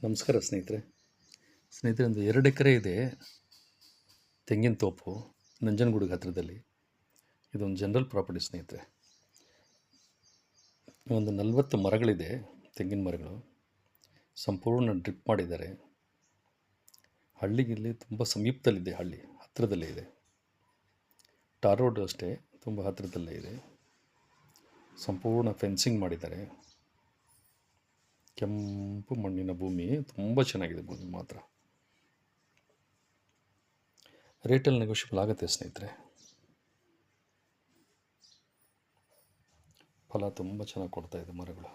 ನಮಸ್ಕಾರ ಸ್ನೇಹಿತರೆ ಒಂದು 2 ಎಕರೆ ಇದೆ ತೆಂಗಿನ ತೋಪು ನಂಜನಗೂಡಿಗೆ ಹತ್ತಿರದಲ್ಲಿ. ಇದೊಂದು ಜನರಲ್ ಪ್ರಾಪರ್ಟಿ ಸ್ನೇಹಿತರೆ. ಒಂದು 40 ಮರಗಳಿದೆ, ತೆಂಗಿನ ಮರಗಳು. ಸಂಪೂರ್ಣ ಡ್ರಿಪ್ ಮಾಡಿದ್ದಾರೆ. ಹಳ್ಳಿಗಿಲ್ಲಿ ತುಂಬ ಸಮೀಪದಲ್ಲಿದೆ, ಹಳ್ಳಿ ಹತ್ತಿರದಲ್ಲೇ ಇದೆ. ಟಾರ್ ರೋಡ್ ಅಷ್ಟೇ, ತುಂಬ ಹತ್ತಿರದಲ್ಲೇ ಇದೆ. ಸಂಪೂರ್ಣ ಫೆನ್ಸಿಂಗ್ ಮಾಡಿದ್ದಾರೆ. ಕೆಂಪು ಮಣ್ಣಿನ ಭೂಮಿ, ತುಂಬ ಚೆನ್ನಾಗಿದೆ ಭೂಮಿ ಮಾತ್ರ. ರೇಟಲ್ಲಿ ನೆಗೋಷಿಯಬಲ್ ಆಗುತ್ತೆ ಸ್ನೇಹಿತರೆ. ಫಲ ತುಂಬ ಚೆನ್ನಾಗಿ ಕೊಡ್ತಾ ಇದೆ ಮರಗಳು.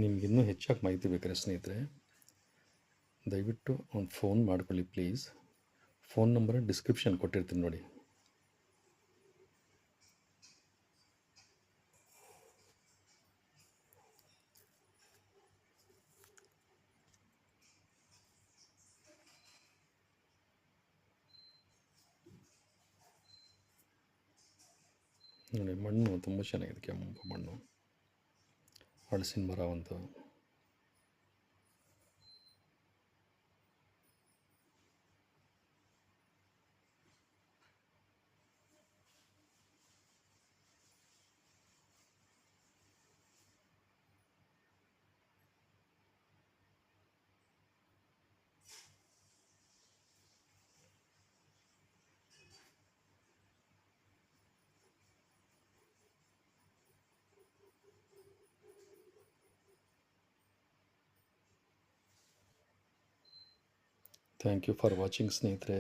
ನಿಮಗಿನ್ನೂ ಹೆಚ್ಚಾಗಿ ಮಾಹಿತಿ ಬೇಕಾದ್ರೆ ಸ್ನೇಹಿತರೆ, ದಯವಿಟ್ಟು ಒಂದು ಫೋನ್ ಮಾಡ್ಕೊಳ್ಳಿ ಪ್ಲೀಸ್. ಫೋನ್ ನಂಬರ್ ಡಿಸ್ಕ್ರಿಪ್ಷನ್ ಕೊಟ್ಟಿರ್ತೀನಿ ನೋಡಿ. ನೋಡಿ, ಮಣ್ಣು ತುಂಬ ಚೆನ್ನಾಗಿದೆ, ಕೆಂಪು ಮಣ್ಣು. ಹಲಸಿನ ಮರ ಒಂದು. ಥ್ಯಾಂಕ್ ಯು ಫಾರ್ ವಾಚಿಂಗ್ ಸ್ನೇಹಿತರೆ.